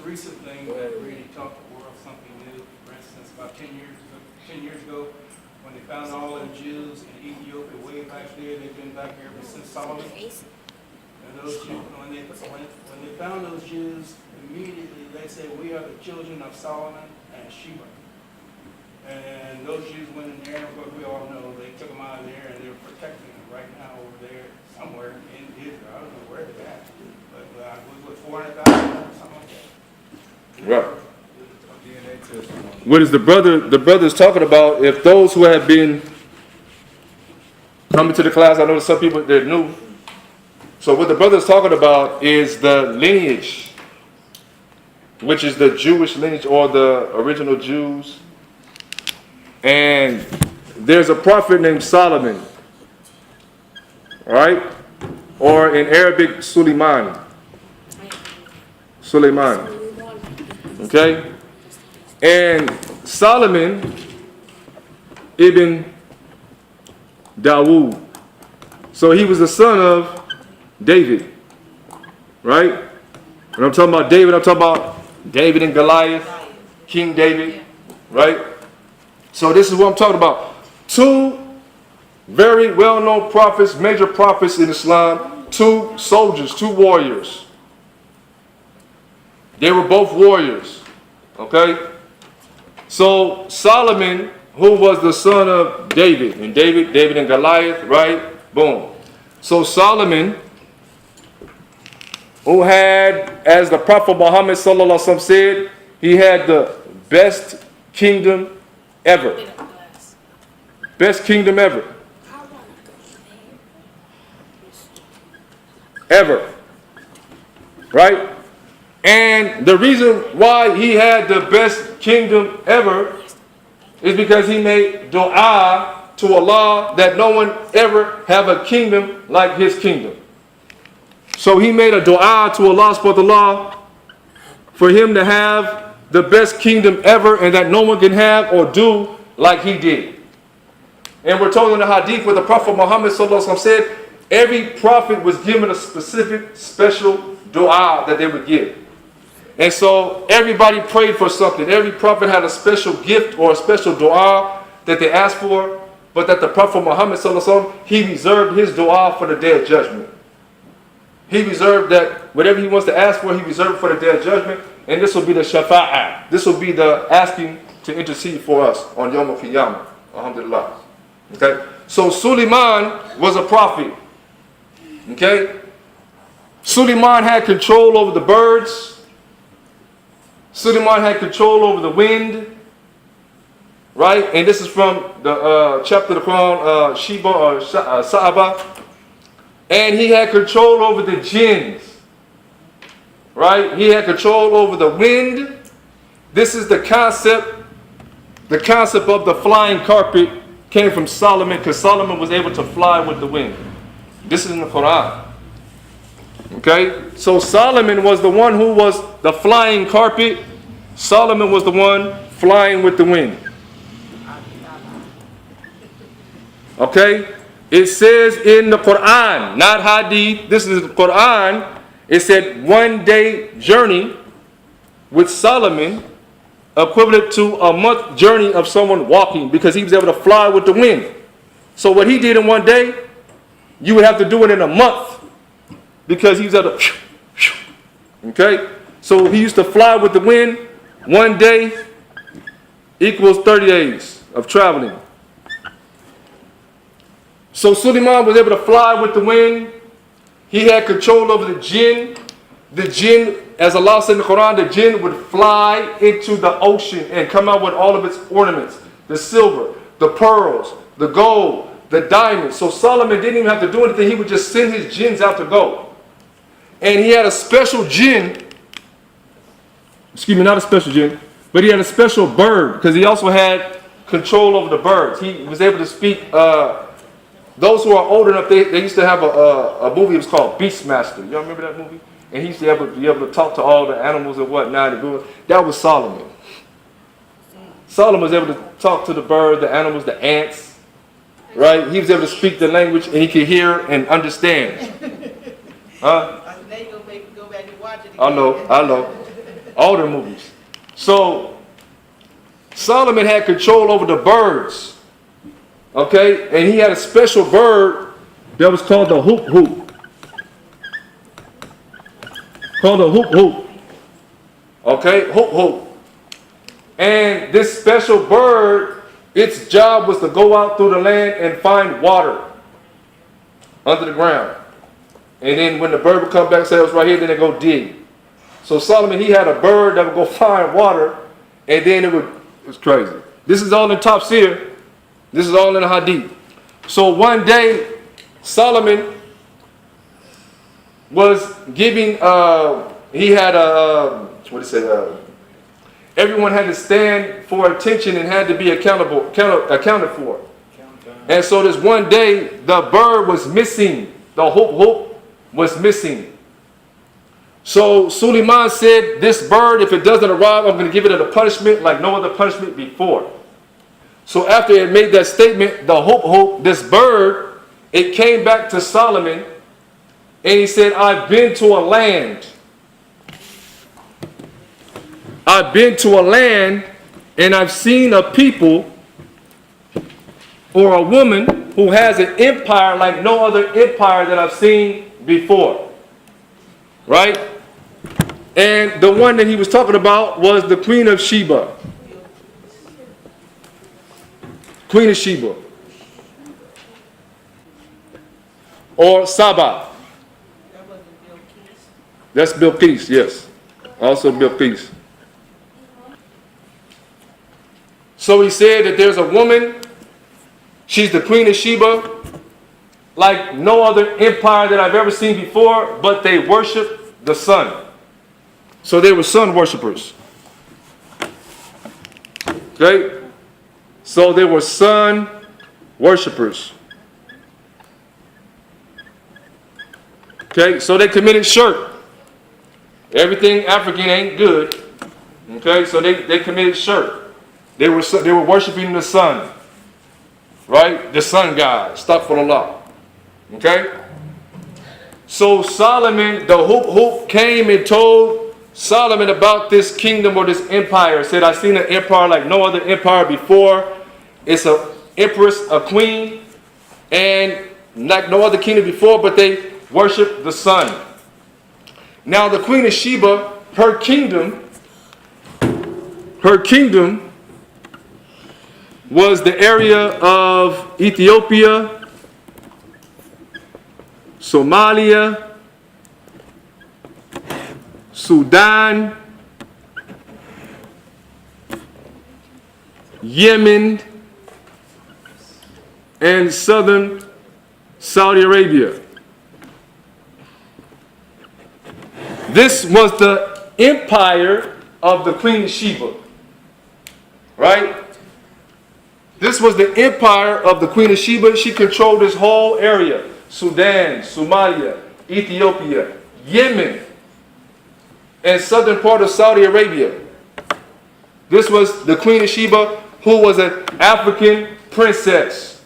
recent thing that really taught the world something new. For instance, about 10 years ago, when they found all the Jews in Ethiopia way back there, they've been back here ever since Solomon. And those Jews, when they found those Jews, immediately they said, "We are the children of Solomon and Sheba." And those Jews went in there, and of course we all know they took them out of there, and they're protecting them right now over there somewhere in Israel. I don't know where they're at, but we put 400,000 or something like that. Right. What is the brother's talking about? If those who have been coming to the class, I know some people they're new. So what the brother's talking about is the lineage, which is the Jewish lineage or the original Jews. And there's a prophet named Solomon, right? Or in Arabic, Sulaymaan. Okay? And Solomon ibn Dawood. So he was the son of David, right? When I'm talking about David, I'm talking about David and Goliath, King David, right? So this is what I'm talking about. Two very well-known prophets, major prophets in Islam, two soldiers, two warriors. They were both warriors, okay? So Solomon, who was the son of David, and David and Goliath, right? Boom. So Solomon, who had, as the Prophet Muhammad sallallahu alaihi wasallam said, he had the best kingdom ever. Best kingdom ever. Ever. Right? And the reason why he had the best kingdom ever is because he made dua to Allah that no one ever have a kingdom like his kingdom. So he made a dua to Allah subhanahu wa ta'ala for him to have the best kingdom ever and that no one can have or do like he did. And we're told in the hadith where the Prophet Muhammad sallallahu alaihi wasallam said every prophet was given a specific special dua that they would give. And so everybody prayed for something. Every prophet had a special gift or a special dua that they asked for, but that the Prophet Muhammad sallallahu alaihi wasallam, he reserved his dua for the day of judgment. He reserved that whatever he wants to ask for, he reserved for the day of judgment. And this will be the shafa'ah. This will be the asking to intercede for us on Yom Al-Qiyamah. Alhamdulillah. Okay? So Sulaymaan was a prophet. Okay? Sulaymaan had control over the birds. Sulaymaan had control over the wind. Right? And this is from the chapter of the Quran, Sheba or Saba. And he had control over the jinns. Right? He had control over the wind. This is the concept. The concept of the flying carpet came from Solomon because Solomon was able to fly with the wind. This is in the Quran. Okay? So Solomon was the one who was the flying carpet. Solomon was the one flying with the wind. Okay? It says in the Quran, not hadith, this is the Quran. It said 1 day journey with Solomon equivalent to a month journey of someone walking because he was able to fly with the wind. So what he did in 1 day, you would have to do it in a month because he was able to, okay? So he used to fly with the wind. 1 day equals 30 days of traveling. So Sulaymaan was able to fly with the wind. He had control over the jinn. The jinn, as Allah said in the Quran, the jinn would fly into the ocean and come out with all of its ornaments. The silver, the pearls, the gold, the diamonds. So Solomon didn't even have to do anything. He would just send his jinns out to go. And he had a special jinn. Excuse me, not a special jinn. But he had a special bird because he also had control over the birds. He was able to speak. Those who are old enough, they used to have a movie. It was called Beastmaster. Y'all remember that movie? And he used to be able to talk to all the animals and whatnot. That was Solomon. Solomon was able to talk to the birds, the animals, the ants. Right? He was able to speak the language and he could hear and understand. Huh? Now you go back and watch it again. I know. All the movies. So Solomon had control over the birds. Okay? And he had a special bird that was called the hoop hoop. Called the hoop hoop. Okay? Hoop hoop. And this special bird, its job was to go out through the land and find water under the ground. And then when the bird would come back and say, it was right here, then they go dig. So Solomon, he had a bird that would go find water, and then it was crazy. This is all in Tafsir. This is all in the Hadith. So one day, Solomon was giving, he had everyone had to stand for attention and had to be accounted for. And so this one day, the bird was missing. The hoop hoop was missing. So Sulaymaan said, this bird, if it doesn't arrive, I'm going to give it a punishment like no other punishment before. So after it made that statement, the hoop hoop, this bird, it came back to Solomon, and he said, I've been to a land. I've been to a land, and I've seen a people or a woman who has an empire like no other empire that I've seen before. Right? And the one that he was talking about was the Queen of Sheba. Queen of Sheba. Or Saba. That's Bilqees, yes. Also Bilqees. So he said that there's a woman, she's the Queen of Sheba, like no other empire that I've ever seen before, but they worship the sun. So they were sun worshipers. Okay? So they were sun worshipers. Okay? So they committed shirk. Everything African ain't good. Okay? So they committed shirk. They were worshiping the sun. Right? The sun god. Astaghfirullah. Okay? So Solomon, the hoop hoop, came and told Solomon about this kingdom or this empire. Said, I've seen an empire like no other empire before. It's an empress, a queen, and like no other kingdom before, but they worship the sun. Now the Queen of Sheba, her kingdom was the area of Ethiopia, Somalia, Sudan, Yemen, and southern Saudi Arabia. This was the empire of the Queen of Sheba. Right? This was the empire of the Queen of Sheba. She controlled this whole area. Sudan, Somalia, Ethiopia, Yemen, and southern part of Saudi Arabia. This was the Queen of Sheba, who was an African princess.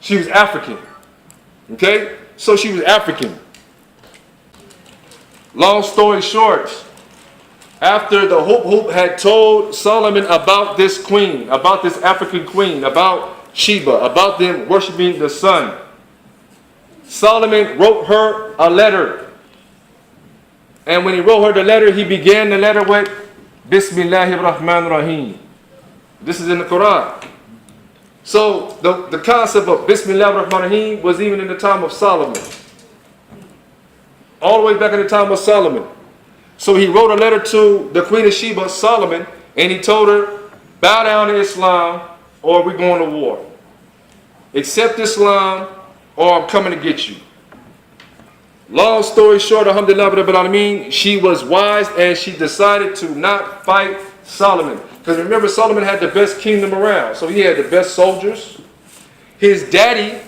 She was African. Okay? So she was African. Long story short, after the hoop hoop had told Solomon about this queen, about this African queen, about Sheba, about them worshiping the sun, Solomon wrote her a letter. And when he wrote her the letter, he began the letter with Bismillahir Rahmanir Rahim. This is in the Quran. So the concept of Bismillahir Rahmanir Rahim was even in the time of Solomon. All the way back in the time of Solomon. So he wrote a letter to the Queen of Sheba, Solomon, and he told her, bow down to Islam or we're going to war. Accept Islam or I'm coming to get you. Long story short, alhamdulillah rabbil alameen, she was wise and she decided to not fight Solomon. Because remember, Solomon had the best kingdom around. So he had the best soldiers. His daddy,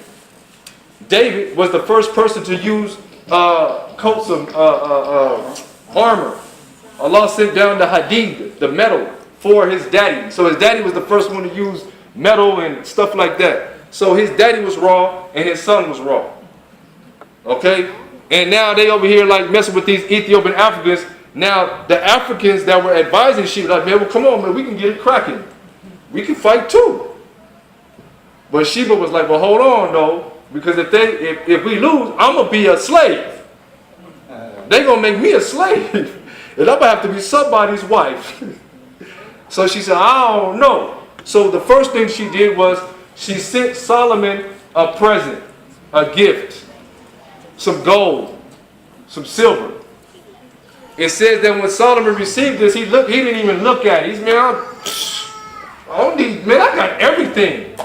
David, was the first person to use coats of armor. Allah sent down the hadid, the metal, for his daddy. So his daddy was the first one to use metal and stuff like that. So his daddy was raw and his son was raw. Okay? And now they over here like messing with these Ethiopian Africans Now, the Africans that were advising Sheba, like, man, well, come on, man, we can get it cracking. We can fight too. But Sheba was like, well, hold on, though, because if we lose, I'm going to be a slave. They're going to make me a slave. And I'm going to have to be somebody's wife. So she said, I don't know. So the first thing she did was she sent Solomon a present, a gift, some gold, some silver. It says that when Solomon received this, he didn't even look at it. He's, man, I got everything.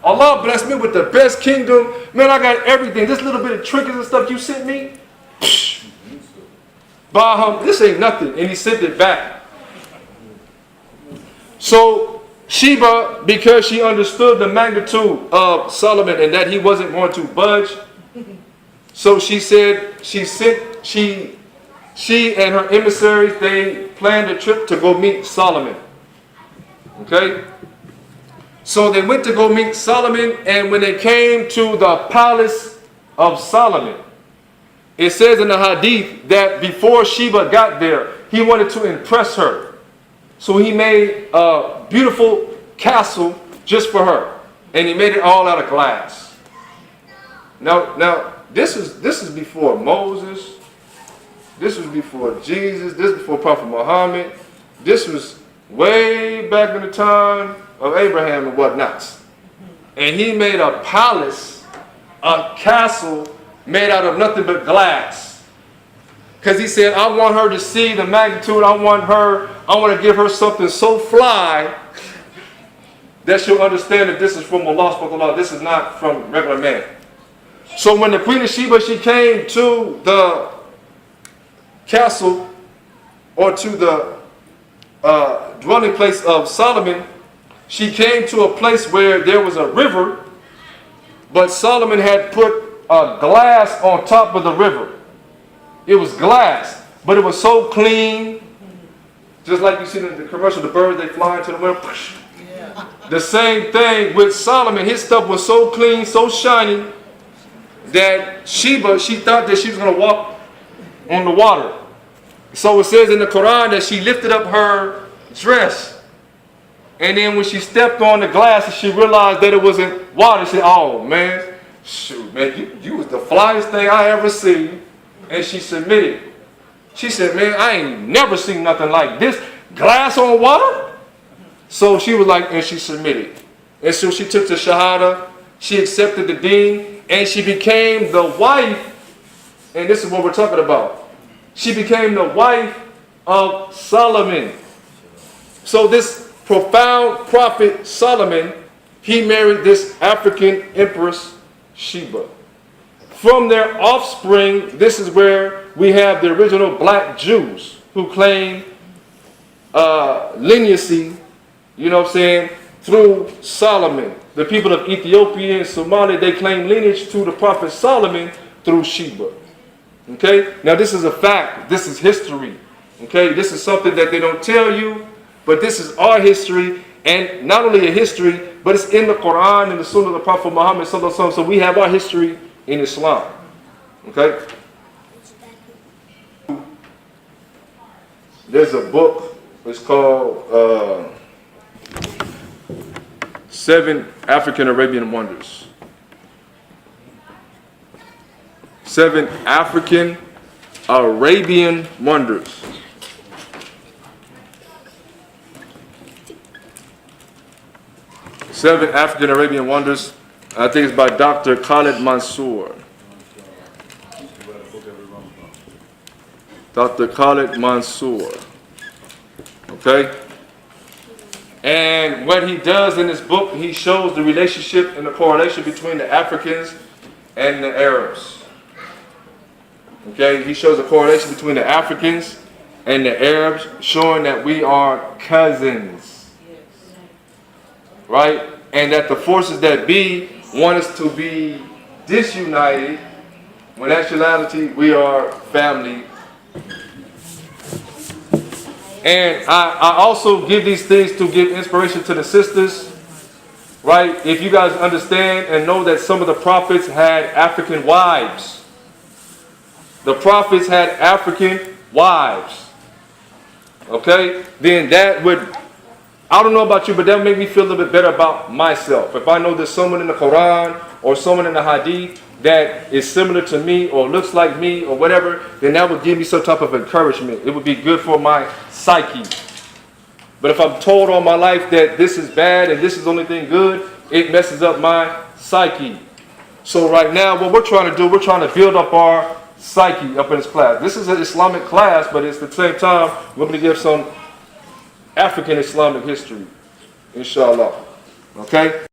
Allah blessed me with the best kingdom. Man, I got everything. This little bit of trinkets and stuff you sent me, Baham, this ain't nothing. And he sent it back. So Sheba, because she understood the magnitude of Solomon and that he wasn't going to budge, so she said she and her emissaries, they planned a trip to go meet Solomon. Okay? So they went to go meet Solomon, and when they came to the palace of Solomon, it says in the hadith that before Sheba got there, he wanted to impress her. So he made a beautiful castle just for her, and he made it all out of glass. Now this is before Moses. This was before Jesus. This was before Prophet Muhammad. This was way back in the time of Abraham and whatnot. And he made a palace, a castle made out of nothing but glass. Because he said, I want her to see the magnitude. I want to give her something so fly that she'll understand that this is from Allah. This is not from regular man. So when the Queen of Sheba, she came to the castle or to the dwelling place of Solomon, she came to a place where there was a river, but Solomon had put a glass on top of the river. It was glass, but it was so clean, just like you see in the commercial, the birds, they fly into the wind. Yeah. The same thing with Solomon. His stuff was so clean, so shiny, that Sheba, she thought that she was going to walk on the water. So it says in the Quran that she lifted up her dress, and then when she stepped on the glass and she realized that it wasn't water, she said, oh man, shoot, man, you was the flyest thing I ever seen. And she submitted. She said, man, I ain't never seen nothing like this. Glass on water? So she was like, and she submitted. And so she took the Shahada, she accepted the deen, and she became the wife, and this is what we're talking about. She became the wife of Solomon. So this profound prophet Solomon, he married this African empress Sheba. From their offspring, this is where we have the original black Jews who claim lineacy, you know what I'm saying, through Solomon. The people of Ethiopia and Somalia, they claim lineage to the prophet Solomon through Sheba. Okay? Now this is a fact. This is history. Okay? This is something that they don't tell you, but this is our history, and not only a history, but it's in the Quran and the Sunnah of the Prophet Muhammad sallallahu alaihi wasallam. So we have our history in Islam. Okay? There's a book, it's called 7 African Arabian Wonders. 7 African Arabian Wonders. Seven African Arabian Wonders. I think it's by Dr. Khalid Mansour. Dr. Khalid Mansour. Okay? And what he does in this book, he shows the relationship and the correlation between the Africans and the Arabs. Okay? He shows a correlation between the Africans and the Arabs, showing that we are cousins. Right? And that the forces that be want us to be disunited, when in actuality we are family. And I also give these things to give inspiration to the sisters, right? If you guys understand and know that some of the prophets had African wives. The prophets had African wives. okay, then that would, I don't know about you, but that would make me feel a little bit better about myself. If I know there's someone in the Quran or someone in the Hadith that is similar to me or looks like me or whatever, then that would give me some type of encouragement. It would be good for my psyche. But if I'm told all my life that this is bad and this is the only thing good, it messes up my psyche. So right now, what we're trying to do, we're trying to build up our psyche up in this class. This is an Islamic class, but at the same time, we're going to give some African Islamic history, inshallah. Okay?